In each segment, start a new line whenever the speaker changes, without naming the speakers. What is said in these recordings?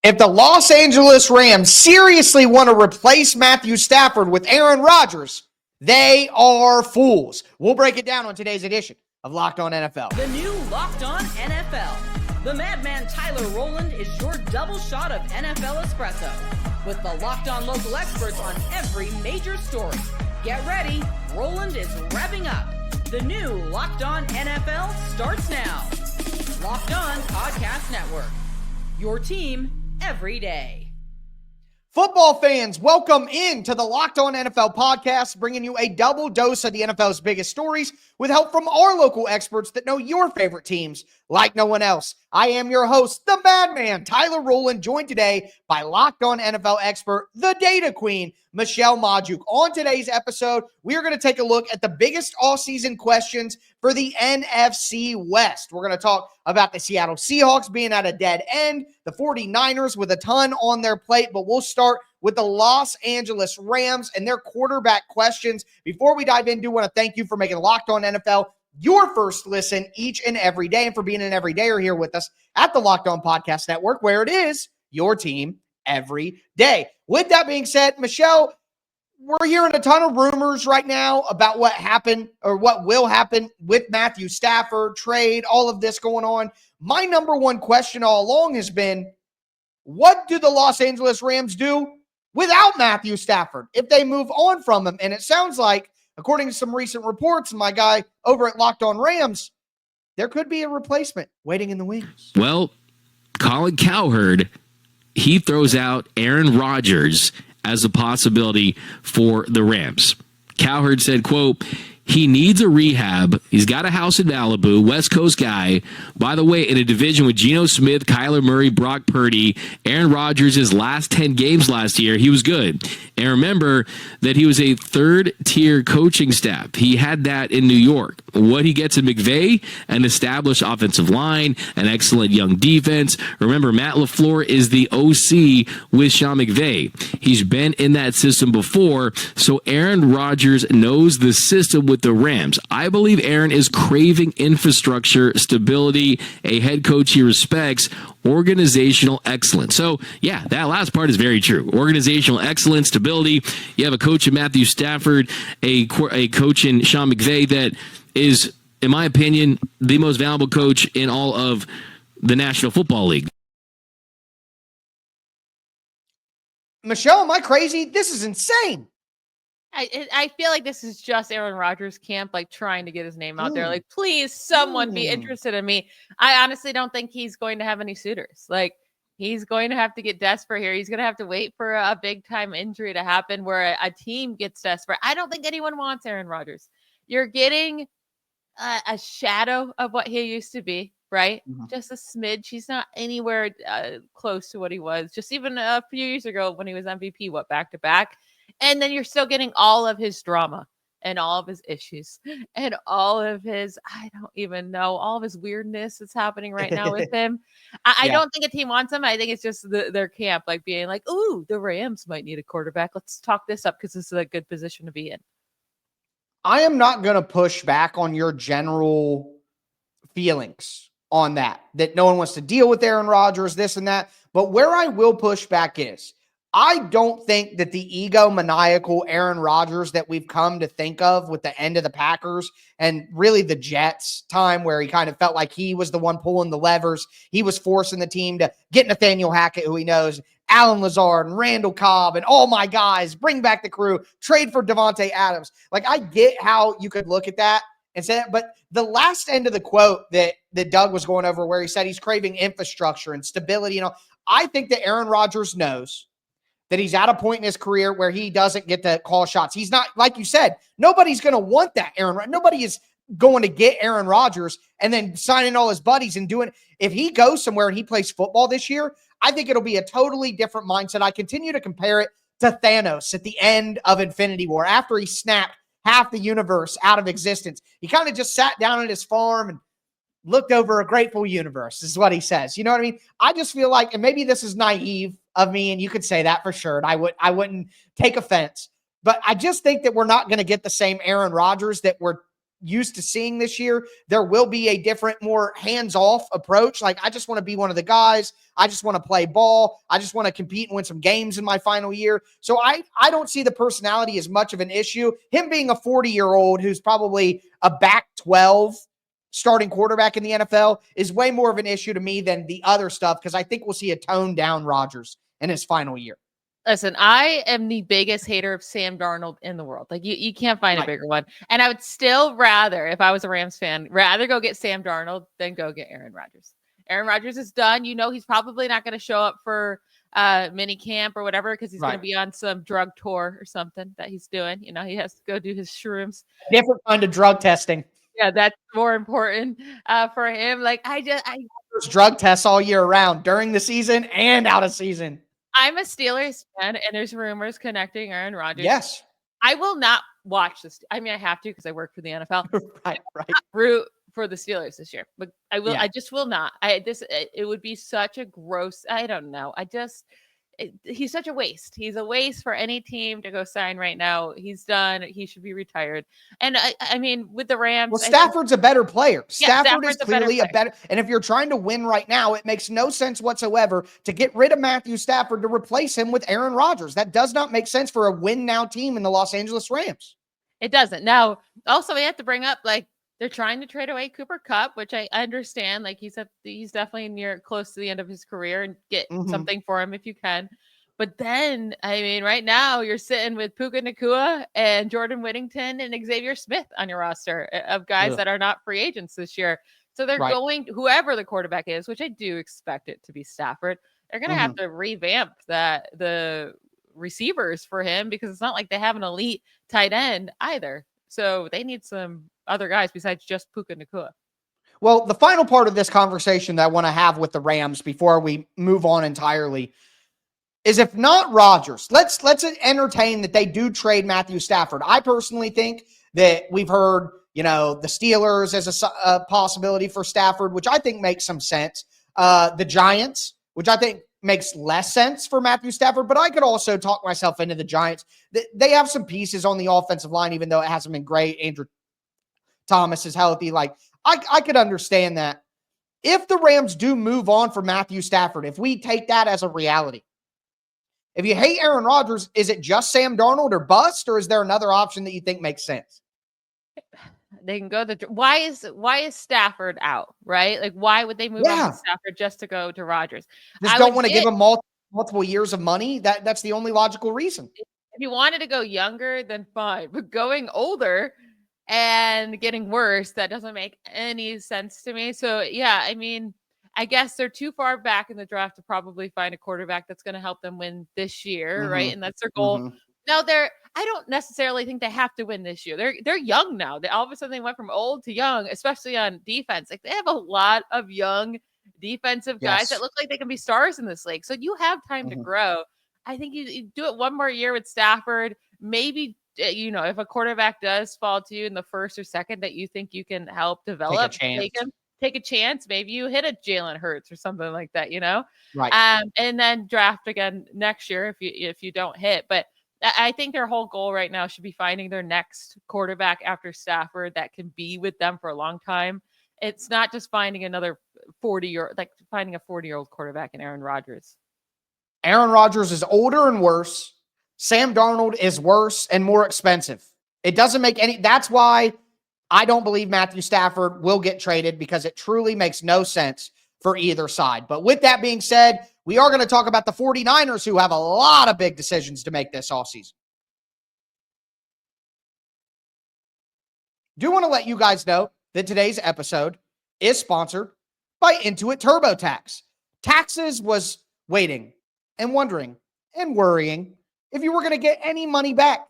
If the Los Angeles Rams seriously want to replace Matthew Stafford with Aaron Rodgers, they are fools. We'll break it down on today's edition of Locked On NFL.
The new Locked On NFL. The madman Tyler Rowland is your double shot of NFL espresso with the Locked On local experts on every major story. Get ready. Rowland is revving up. The new Locked On NFL starts now. Locked On Podcast Network. Your team every day.
Football fans, welcome into the Locked On NFL podcast, bringing you a double dose of the NFL's biggest stories with help from our local experts that know your favorite teams like no one else. I am your host, the madman, Tyler Rowland, joined today by Locked On NFL expert, the data queen, Michelle Majuk. On today's episode, we are going to take a look at the biggest offseason questions for the NFC West. We're going to talk about the Seattle Seahawks being at a dead end, the 49ers with a ton on their plate, but we'll start with the Los Angeles Rams and their quarterback questions. Before we dive in, I do want to thank you for making Locked On NFL your first listen each and every day, and for being an everydayer here with us at the Locked On Podcast Network, where it is your team every day. With that being said, Michelle, we're hearing a ton of rumors right now about what happened or what will happen with Matthew Stafford, trade, all of this going on. My number one question all along has been, what do the Los Angeles Rams do without Matthew Stafford if they move on from him? And it sounds like, according to some recent reports, my guy over at Locked On Rams, there could be a replacement waiting in the wings.
Well, Colin Cowherd, he throws out Aaron Rodgers as a possibility for the Rams. Cowherd said, quote, he needs a rehab. He's got a house in Malibu, West Coast guy. By the way, in a division with Geno Smith, Kyler Murray, Brock Purdy, Aaron Rodgers, his last 10 games last year, he was good. And remember that he was a third-tier coaching staff. He had that in New York. What he gets in McVay, an established offensive line, an excellent young defense. Remember, Matt LaFleur is the OC with Sean McVay. He's been in that system before, so Aaron Rodgers knows the system with the Rams. I believe Aaron is craving infrastructure, stability, a head coach he respects, organizational excellence. So, yeah, that last part is very true. Organizational excellence, stability. You have a coach in Matthew Stafford, a coach in Sean McVay that is, in my opinion, the most valuable coach in all of the National Football League.
Michelle, am I crazy? This is insane.
I feel like this is just Aaron Rodgers' camp, like trying to get his name out there. Like, please, someone be interested in me. I honestly don't think he's going to have any suitors. Like, he's going to have to get desperate here. He's going to have to wait for a big-time injury to happen where a team gets desperate. I don't think anyone wants Aaron Rodgers. You're getting a shadow of what he used to be, right? Mm-hmm. Just a smidge. He's not anywhere close to what he was just even a few years ago when he was MVP, back-to-back. And then you're still getting all of his drama and all of his issues and all of his, I don't even know, all of his weirdness that's happening right now with him. I don't think a team wants him. I think it's just their camp, like being like, ooh, the Rams might need a quarterback. Let's talk this up because this is a good position to be in.
I am not going to push back on your general feelings on that no one wants to deal with Aaron Rodgers, this and that. But where I will push back is, I don't think that the egomaniacal Aaron Rodgers that we've come to think of with the end of the Packers and really the Jets time where he kind of felt like he was the one pulling the levers. He was forcing the team to get Nathaniel Hackett, who he knows, Alan Lazard and Randall Cobb and all my guys, bring back the crew, trade for Devontae Adams. Like, I get how you could look at that and say that, but the last end of the quote that Doug was going over where he said he's craving infrastructure and stability, I think that Aaron Rodgers knows that he's at a point in his career where he doesn't get to call shots. He's not, like you said, nobody's going to want that, Aaron. Nobody is going to get Aaron Rodgers and then signing all his buddies and doing. If he goes somewhere and he plays football this year, I think it'll be a totally different mindset. I continue to compare it to Thanos at the end of Infinity War. After he snapped half the universe out of existence, he kind of just sat down at his farm and looked over a grateful universe, is what he says. You know what I mean? I just feel like, and maybe this is naive of me, and you could say that for sure, and I wouldn't take offense, but I just think that we're not going to get the same Aaron Rodgers that we're used to seeing this year. There will be a different, more hands-off approach. Like, I just want to be one of the guys. I just want to play ball. I just want to compete and win some games in my final year. So I don't see the personality as much of an issue. Him being a 40-year-old who's probably a back 12 starting quarterback in the NFL is way more of an issue to me than the other stuff, because I think we'll see a toned down Rodgers in his final year.
Listen, I am the biggest hater of Sam Darnold in the world. Like, you can't find a bigger one. And I would still rather, if I was a Rams fan, rather go get Sam Darnold than go get Aaron Rodgers. Aaron Rodgers is done. He's probably not going to show up for mini camp or whatever, because he's going to be on some drug tour or something that he's doing. He has to go do his shrooms.
Different kind of drug testing.
Yeah, that's more important for him. Like,
there's drug tests all year round, during the season and out of season.
I'm a Steelers fan, and there's rumors connecting Aaron Rodgers.
Yes.
I will not watch this. I mean, I have to, because I work for the NFL.
Right.
Root for the Steelers this year, but I will.
Yeah.
I just will not. It would be such a gross. I don't know. He's such a waste. He's a waste for any team to go sign right now. He's done. He should be retired. And I mean, with the Rams,
well, Stafford's a better player. Stafford is clearly
a better.
And if you're trying to win right now, it makes no sense whatsoever to get rid of Matthew Stafford to replace him with Aaron Rodgers. That does not make sense for a win now team in the Los Angeles Rams.
It doesn't. Now, also, we have to bring up, like, they're trying to trade away Cooper Kupp, which I understand. Like, he's definitely close to the end of his career, and get something for him if you can. But then, I mean, right now you're sitting with Puka Nacua and Jordan Whittington and Xavier Smith on your roster of guys that are not free agents this year. So they're going, whoever the quarterback is, which I do expect it to be Stafford, they're going to have to revamp the receivers for him, because it's not like they have an elite tight end either. So they need some other guys besides just Puka Nacua.
Well, the final part of this conversation that I want to have with the Rams before we move on entirely is, if not Rodgers, let's entertain that they do trade Matthew Stafford. I personally think that we've heard, the Steelers as a possibility for Stafford, which I think makes some sense. The Giants, which I think makes less sense for Matthew Stafford, but I could also talk myself into the Giants. They have some pieces on the offensive line, even though it hasn't been great. Andrew Thomas is healthy. Like, I could understand that. If the Rams do move on for Matthew Stafford, if we take that as a reality, if you hate Aaron Rodgers, is it just Sam Darnold or bust, or is there another option that you think makes sense?
They can go why is Stafford out, right? Like, why would they move on to Stafford just to go to Rodgers?
Just don't want to give him multiple years of money. That's the only logical reason.
If you wanted to go younger, then fine. But going older and getting worse, that doesn't make any sense to me. So yeah, I mean, I guess they're too far back in the draft to probably find a quarterback that's going to help them win this year, right? And that's their goal. Now, I don't necessarily think they have to win this year. They're young now. All of a sudden they went from old to young, especially on defense. Like, they have a lot of young defensive guys that look like they can be stars in this league. So you have time to grow. I think you do it one more year with Stafford. Maybe, if a quarterback does fall to you in the first or second that you think you can help develop, take a chance. Maybe you hit a Jalen Hurts or something like that,
Right.
And then draft again next year if you don't hit. But I think their whole goal right now should be finding their next quarterback after Stafford that can be with them for a long time. It's not just finding another 40-year-old quarterback in Aaron Rodgers.
Aaron Rodgers is older and worse. Sam Darnold is worse and more expensive. It doesn't make any. That's why I don't believe Matthew Stafford will get traded, because it truly makes no sense for either side. But with that being said, we are going to talk about the 49ers, who have a lot of big decisions to make this offseason. Do want to let you guys know that today's episode is sponsored by Intuit TurboTax. Taxes was waiting and wondering and worrying if you were going to get any money back,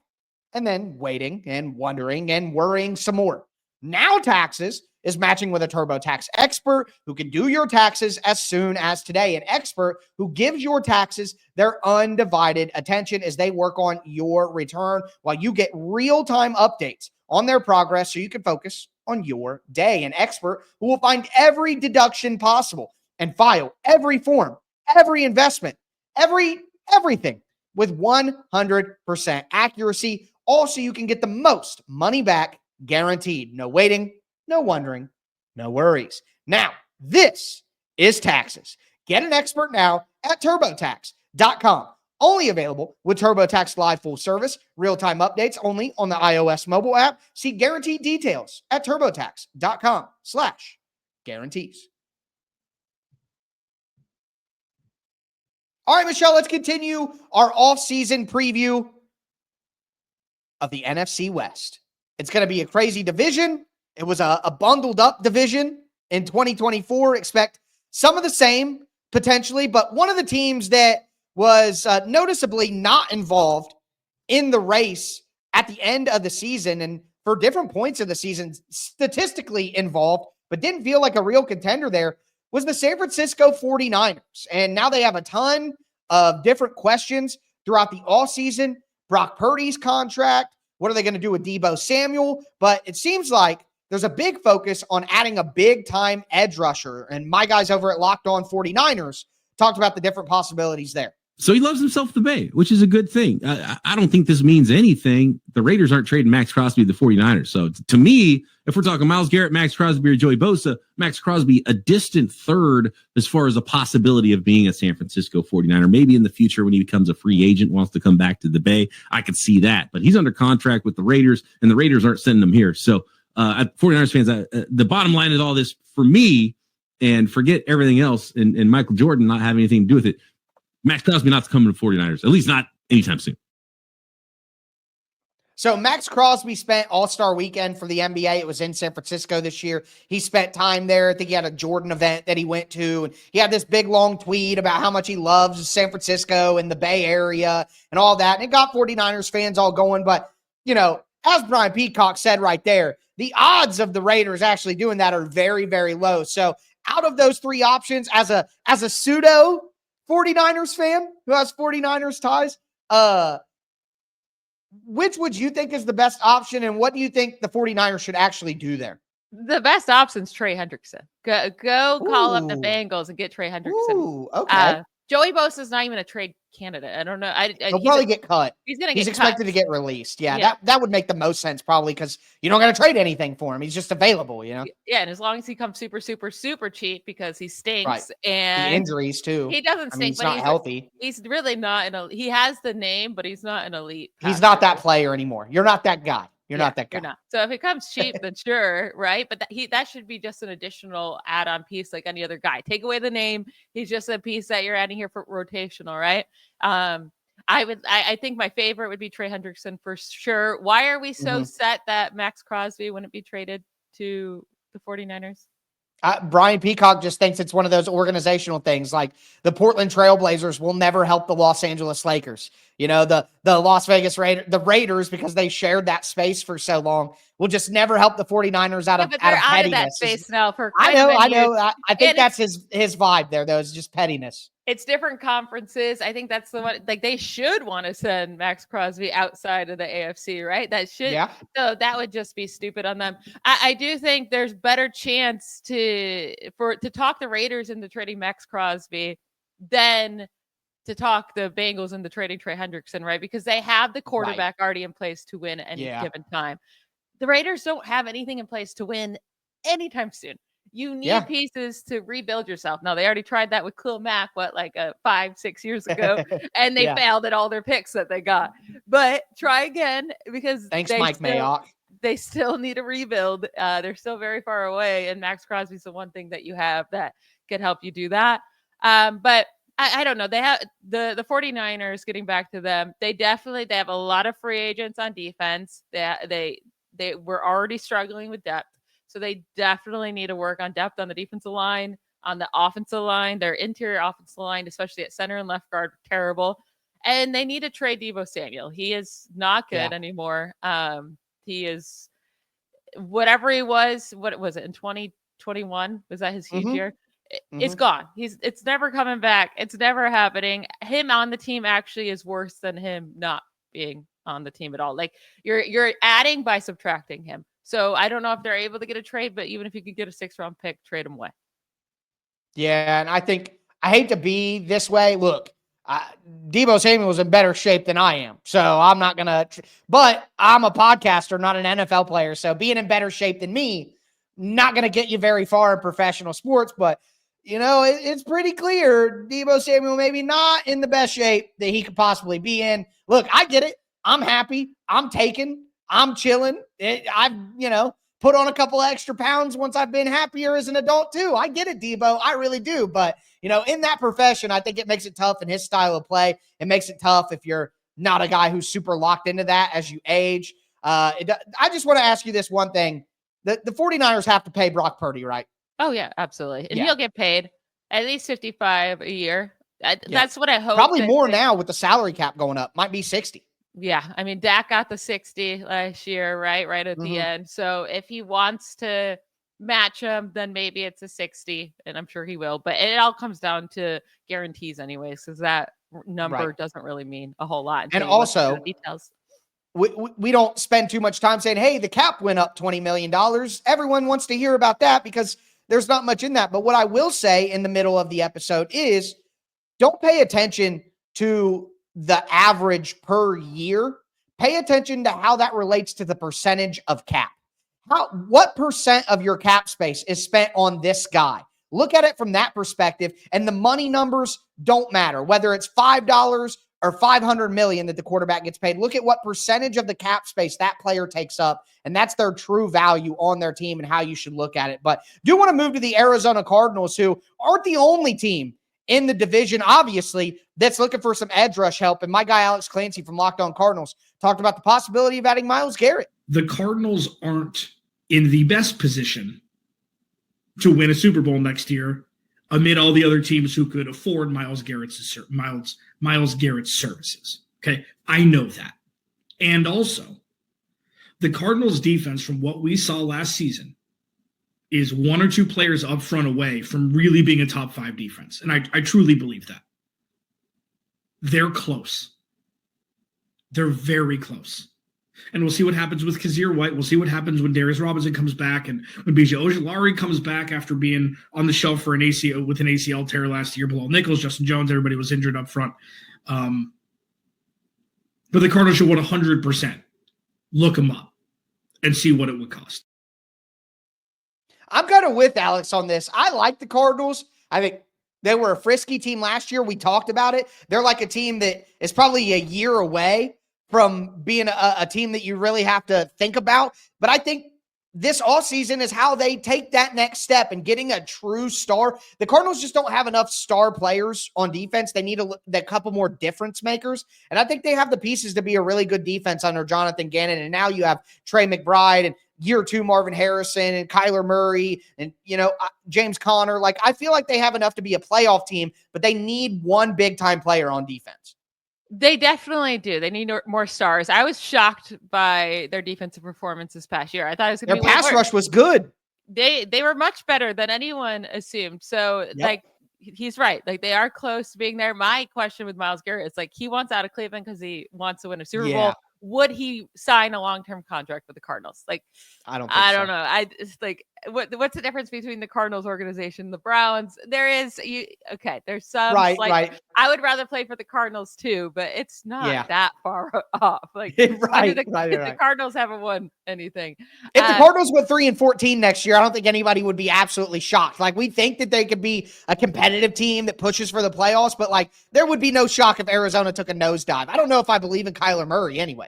and then waiting and wondering and worrying some more. Now Taxes is matching with a TurboTax expert who can do your taxes as soon as today. An expert who gives your taxes their undivided attention as they work on your return, while you get real-time updates on their progress so you can focus on your day. An expert who will find every deduction possible and file every form, every investment, everything with 100% accuracy. Also, you can get the most money back guaranteed. No waiting, no wondering, no worries. Now, this is taxes. Get an expert now at TurboTax.com. Only available with TurboTax Live full service, real-time updates only on the iOS mobile app. See guaranteed details at TurboTax.com/guarantees. All right, Michelle, let's continue our offseason preview of the NFC West. It's going to be a crazy division. It was a bundled up division in 2024. Expect some of the same potentially, but one of the teams that was noticeably not involved in the race at the end of the season and for different points of the season, statistically involved, but didn't feel like a real contender there, was the San Francisco 49ers. And now they have a ton of different questions throughout the offseason. Brock Purdy's contract. What are they going to do with Deebo Samuel? But it seems like there's a big focus on adding a big-time edge rusher. And my guys over at Locked On 49ers talked about the different possibilities there.
So he loves himself the Bay, which is a good thing. I don't think this means anything. The Raiders aren't trading Max Crosby to the 49ers. So to me, if we're talking Myles Garrett, Max Crosby, or Joey Bosa, Max Crosby, a distant third as far as a possibility of being a San Francisco 49er. Maybe in the future when he becomes a free agent, wants to come back to the Bay, I could see that. But he's under contract with the Raiders, and the Raiders aren't sending him here. So 49ers fans, the bottom line is all this for me, and forget everything else, and Michael Jordan not having anything to do with it. Max Crosby not coming to 49ers, at least not anytime soon.
So Max Crosby spent All-Star Weekend for the NBA. It was in San Francisco this year. He spent time there. I think he had a Jordan event that he went to. And he had this big, long tweet about how much he loves San Francisco and the Bay Area and all that. And it got 49ers fans all going. But, you know, as Brian Peacock said right there, the odds of the Raiders actually doing that are very, very low. So out of those three options, as a pseudo 49ers fan who has 49ers ties, which would you think is the best option, and what do you think the 49ers should actually do there?
The best option is Trey Hendrickson. Go call up the Bengals and get Trey Hendrickson.
Ooh, okay.
Joey Bosa is not even a trade candidate. I don't know.
He'll probably get cut.
He's going to get
He's expected
cut.
to get released. Yeah, that would make the most sense probably because you don't got to trade anything for him. He's just available, you know?
Yeah, and as long as he comes super, super, super cheap because he stinks.
Right.
And
the injuries too.
He doesn't stink,
he's not healthy.
He's really not he has the name, but he's not an elite.
He's not that player anymore. You're not that guy. You're not that guy.
You're not. So if it comes cheap, then sure, right? But that should be just an additional add-on piece like any other guy. Take away the name. He's just a piece that you're adding here for rotational, right? I think my favorite would be Trey Hendrickson for sure. Why are we so set that Max Crosby wouldn't be traded to the 49ers?
Brian Peacock just thinks it's one of those organizational things. Like the Portland Trailblazers will never help the Los Angeles Lakers. You know, the Las Vegas Raiders, the Raiders, because they shared that space for so long, will just never help the 49ers out of pettiness.
Of that space now for
I know. I think that's his vibe there, though. It's just pettiness.
It's different conferences. I think that's the one. Like they should want to send Max Crosby outside of the AFC, right? That should. Yeah. So that would just be stupid on them. I do think there's better chance to talk the Raiders into trading Max Crosby than to talk the Bengals into trading Trey Hendrickson, right? Because they have the quarterback already in place to win any given time. The Raiders don't have anything in place to win anytime soon. You need pieces to rebuild yourself. Now, they already tried that with Khalil Mack, 5-6 years ago, and they failed at all their picks that they got. But try again because
Mike Mayock.
They still need a rebuild. They're still very far away, and Max Crosby's the one thing that you have that can help you do that. But I don't know. They have the 49ers, getting back to them, they have a lot of free agents on defense. They were already struggling with depth. So they definitely need to work on depth on the defensive line, on the offensive line. Their interior offensive line, especially at center and left guard, terrible. And they need to trade Deebo Samuel. He is not good anymore. He is whatever he was. What was it in 2021? Was that his huge year? It's gone. It's never coming back. It's never happening. Him on the team actually is worse than him not being on the team at all. Like you're adding by subtracting him. So I don't know if they're able to get a trade, but even if you could get a 6th-round pick, trade him away.
Yeah, and I hate to be this way. Look, Deebo Samuel is in better shape than I am. So I'm not going to, but I'm a podcaster, not an NFL player. So being in better shape than me, not going to get you very far in professional sports. But, it's pretty clear Deebo Samuel maybe not in the best shape that he could possibly be in. Look, I get it. I'm happy. I'm taken. I'm chilling. I've, put on a couple of extra pounds once I've been happier as an adult too. I get it, Deebo. I really do. But, in that profession, I think it makes it tough in his style of play. It makes it tough if you're not a guy who's super locked into that as you age. I just want to ask you this one thing. The 49ers have to pay Brock Purdy, right?
Oh, yeah, absolutely. And he'll get paid at least 55 a year. That's what I hope.
Probably more now with the salary cap going up. Might be 60.
Yeah. I mean, Dak got the 60 last year, right at the end. So if he wants to match him, then maybe it's a 60, and I'm sure he will. But it all comes down to guarantees anyways, because that number doesn't really mean a whole lot.
And also,
details.
We don't spend too much time saying, hey, the cap went up $20 million. Everyone wants to hear about that because there's not much in that. But what I will say in the middle of the episode is don't pay attention to the average per year. Pay attention to how that relates to the percentage of cap. What percent of your cap space is spent on this guy? Look at it from that perspective, and the money numbers don't matter, whether it's $5 or $500 million that the quarterback gets paid. Look at what percentage of the cap space that player takes up, and that's their true value on their team and how you should look at it. But do want to move to the Arizona Cardinals, who aren't the only team in the division, obviously, that's looking for some edge rush help. And my guy, Alex Clancy from Locked On Cardinals, talked about the possibility of adding Myles Garrett.
The Cardinals aren't in the best position to win a Super Bowl next year amid all the other teams who could afford Myles Garrett's services. Okay, I know that. And also, the Cardinals defense, from what we saw last season, is one or two players up front away from really being a top 5 defense. And I truly believe that. They're close. They're very close. And we'll see what happens with Kazir White. We'll see what happens when Darius Robinson comes back and when B.J. Ojulari comes back after being on the shelf for an ACL tear last year. Bilal Nichols, Justin Jones, everybody was injured up front. But the Cardinals should 100% look them up and see what it would cost.
I'm kind of with Alex on this. I like the Cardinals. I think they were a frisky team last year. We talked about it. They're like a team that is probably a year away from being a team that you really have to think about. But I think this offseason is how they take that next step and getting a true star. The Cardinals just don't have enough star players on defense. They need a couple more difference makers. And I think they have the pieces to be a really good defense under Jonathan Gannon. And now you have Trey McBride and year 2 Marvin Harrison and Kyler Murray and, James Conner. Like, I feel like they have enough to be a playoff team, but they need one big-time player on defense.
They definitely do. They need more stars. I was shocked by their defensive performance this past year. I thought it was going to be
their pass rush was good.
They were much better than anyone assumed. So, he's right. Like, they are close to being there. My question with Myles Garrett is, he wants out of Cleveland because he wants to win a Super Bowl. Would he sign a long-term contract with the Cardinals?
I don't
know. What's the difference between the Cardinals organization and the Browns? There's some
right.
I would rather play for the Cardinals too, but it's not that far off. The Cardinals haven't won anything.
If the Cardinals went 3-14 next year, I don't think anybody would be absolutely shocked. We think that they could be a competitive team that pushes for the playoffs, but there would be no shock if Arizona took a nosedive. I don't know if I believe in Kyler Murray anyways.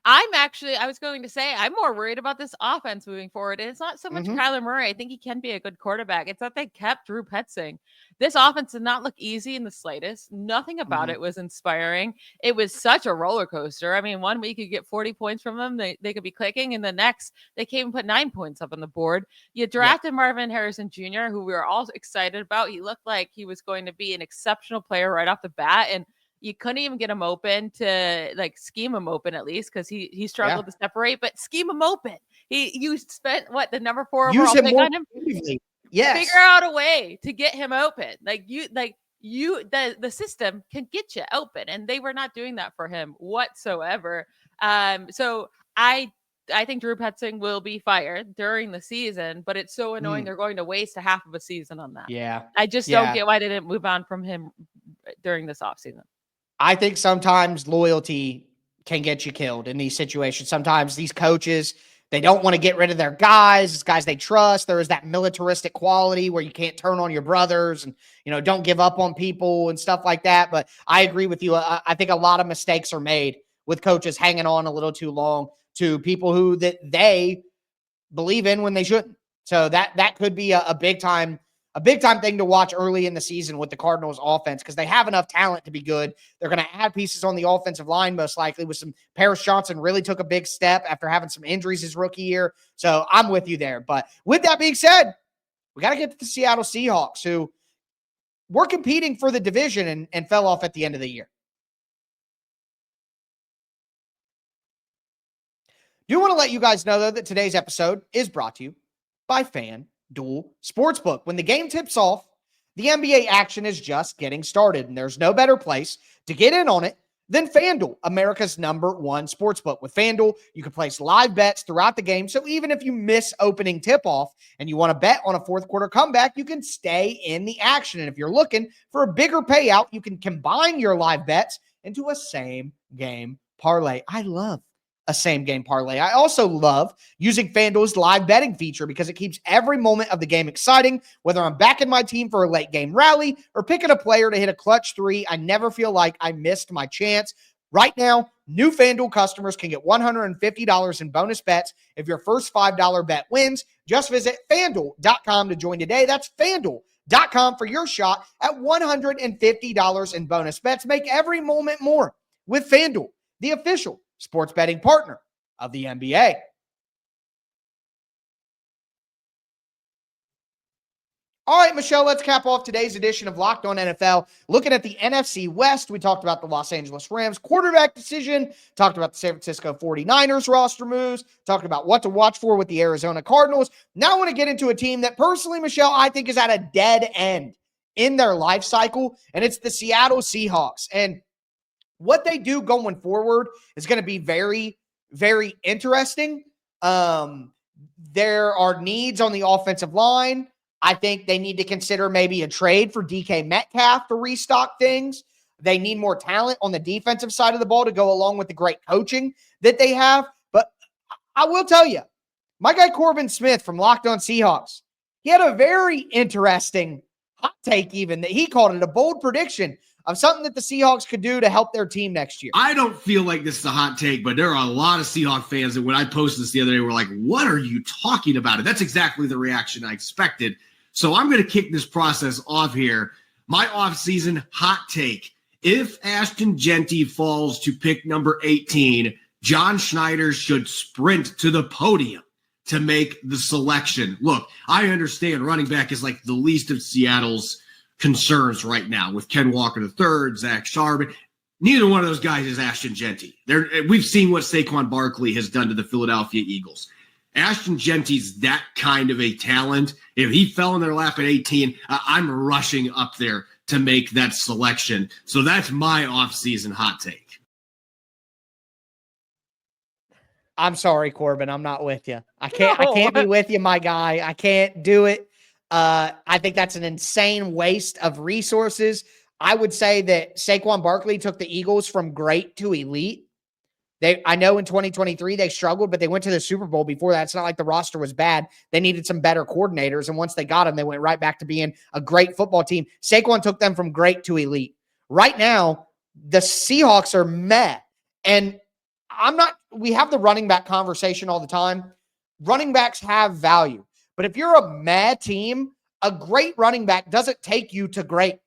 I was going to say, I'm more worried about this offense moving forward. And it's not so much Kyler Murray. I think he can be a good quarterback. It's that they kept Drew Petzing. This offense did not look easy in the slightest. Nothing about it was inspiring. It was such a roller coaster. I mean, one week you get 40 points from them. They could be clicking. And the next, they came and put 9 points up on the board. You drafted Marvin Harrison Jr., who we were all excited about. He looked like he was going to be an exceptional player right off the bat. And you couldn't even get him open to scheme him open at least because he struggled to separate, but scheme him open. You spent the number 4 overall pick on him.
Yes.
Figure out a way to get him open. The system can get you open, and they were not doing that for him whatsoever. So I think Drew Petzing will be fired during the season, but it's so annoying they're going to waste a half of a season on that.
Yeah.
I just don't get why they didn't move on from him during this offseason.
I think sometimes loyalty can get you killed in these situations. Sometimes these coaches, they don't want to get rid of their guys. It's guys they trust. There is that militaristic quality where you can't turn on your brothers and, don't give up on people and stuff like that. But I agree with you. I think a lot of mistakes are made with coaches hanging on a little too long to people who that they believe in when they shouldn't. So that could be a big time thing to watch early in the season with the Cardinals offense, because they have enough talent to be good. They're going to add pieces on the offensive line, most likely, with some Paris Johnson really took a big step after having some injuries his rookie year. So I'm with you there. But with that being said, we got to get to the Seattle Seahawks, who were competing for the division and fell off at the end of the year. Do want to let you guys know, though, that today's episode is brought to you by FanDuel Sportsbook. When the game tips off, the NBA action is just getting started, and there's no better place to get in on it than FanDuel, America's #1 sportsbook. With FanDuel, you can place live bets throughout the game, so even if you miss opening tip-off and you want to bet on a fourth-quarter comeback, you can stay in the action. And if you're looking for a bigger payout, you can combine your live bets into a same-game parlay. I love a same-game parlay. I also love using FanDuel's live betting feature because it keeps every moment of the game exciting. Whether I'm backing my team for a late-game rally or picking a player to hit a clutch three, I never feel like I missed my chance. Right now, new FanDuel customers can get $150 in bonus bets if your first $5 bet wins. Just visit FanDuel.com to join today. That's FanDuel.com for your shot at $150 in bonus bets. Make every moment more with FanDuel, the official sports betting partner of the NBA. All right, Michelle, let's cap off today's edition of Locked On NFL. Looking at the NFC West, we talked about the Los Angeles Rams quarterback decision, talked about the San Francisco 49ers roster moves, talked about what to watch for with the Arizona Cardinals. Now I want to get into a team that personally, Michelle, I think is at a dead end in their life cycle, and it's the Seattle Seahawks. And what they do going forward is going to be very, very interesting. There are needs on the offensive line. I think they need to consider maybe a trade for DK Metcalf to restock things. They need more talent on the defensive side of the ball to go along with the great coaching that they have. But I will tell you, my guy Corbin Smith from Locked On Seahawks, he had a very interesting hot take, even that he called it a bold prediction of something that the Seahawks could do to help their team next year.
I don't feel like this is a hot take, but there are a lot of Seahawks fans that when I posted this the other day were like, what are you talking about? And that's exactly the reaction I expected. So I'm going to kick this process off here. My offseason hot take. If Ashton Genty falls to pick number 18, John Schneider should sprint to the podium to make the selection. Look, I understand running back is like the least of Seattle's concerns right now with Ken Walker III, Zach Charbonnet. Neither one of those guys is Ashton Genty. We've seen what Saquon Barkley has done to the Philadelphia Eagles. Ashton Genty's that kind of a talent. If he fell in their lap at 18, I'm rushing up there to make that selection. So that's my offseason hot take.
I'm sorry, Corbin. I'm not with you. I can't be with you, my guy. I can't do it. I think that's an insane waste of resources. I would say that Saquon Barkley took the Eagles from great to elite. I know in 2023 they struggled, but they went to the Super Bowl before that. It's not like the roster was bad. They needed some better coordinators, and once they got them, they went right back to being a great football team. Saquon took them from great to elite. Right now, the Seahawks are meh, and we have the running back conversation all the time. Running backs have value. But if you're a meh team, a great running back doesn't take you to great.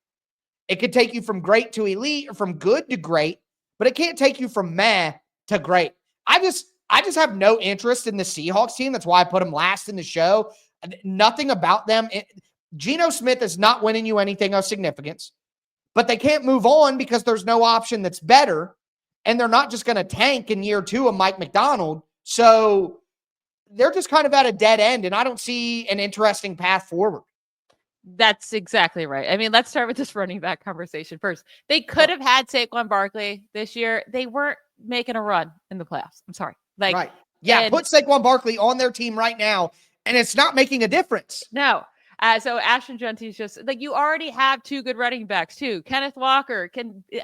It could take you from great to elite or from good to great, but it can't take you from meh to great. I just have no interest in the Seahawks team. That's why I put them last in the show. Nothing about them. Geno Smith is not winning you anything of significance, but they can't move on because there's no option that's better, and they're not just going to tank in year 2 of Mike McDonald. So they're just kind of at a dead end, and I don't see an interesting path forward.
That's exactly right. I mean, let's start with this running back conversation first. They could have had Saquon Barkley this year. They weren't making a run in the playoffs. I'm sorry.
Right. Yeah, put Saquon Barkley on their team right now, and it's not making a difference.
No. So Ashton Genty's just like, you already have two good running backs too. Kenneth Walker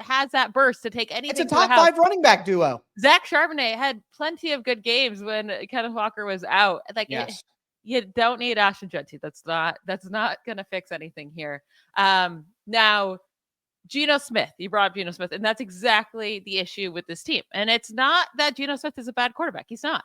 has that burst to take anything.
It's a top 5 running back duo.
Zach Charbonnet had plenty of good games when Kenneth Walker was out. Like,
yes.
You don't need Ashton Genty. That's not going to fix anything here. Now, Geno Smith, you brought up Geno Smith, and that's exactly the issue with this team. And it's not that Geno Smith is a bad quarterback. He's not.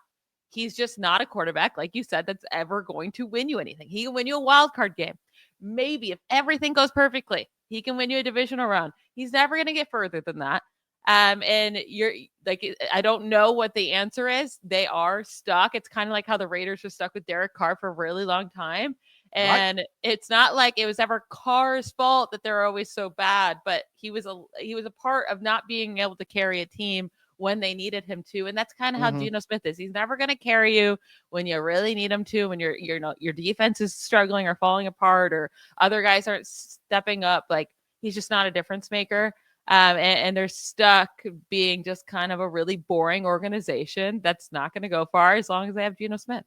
He's just not a quarterback, like you said, that's ever going to win you anything. He can win you a wild card game. Maybe if everything goes perfectly, he can win you a divisional round. He's never going to get further than that. And you're like, I don't know what the answer is. They are stuck. It's kind of like how the Raiders were stuck with Derek Carr for a really long time. And It's not like it was ever Carr's fault that they're always so bad, but he was a part of not being able to carry a team when they needed him to. And that's kind of how Geno Smith is. He's never going to carry you when you really need him to, when your defense is struggling or falling apart or other guys aren't stepping up. Like, he's just not a difference maker. And they're stuck being just kind of a really boring organization that's not going to go far as long as they have Geno Smith.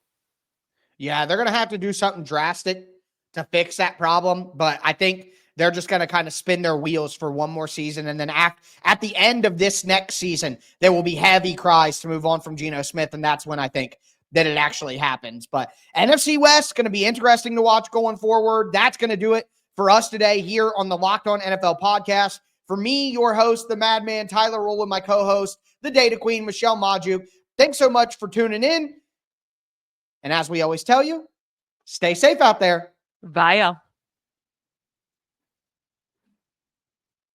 Yeah, they're going to have to do something drastic to fix that problem. But I think they're just going to kind of spin their wheels for one more season. And then at the end of this next season, there will be heavy cries to move on from Geno Smith. And that's when I think that it actually happens. But NFC West going to be interesting to watch going forward. That's going to do it for us today here on the Locked On NFL podcast. For me, your host, the Madman, Tyler Rowland, my co-host, the Data Queen, Michelle Maju. Thanks so much for tuning in. And as we always tell you, stay safe out there.
Bye, y'all.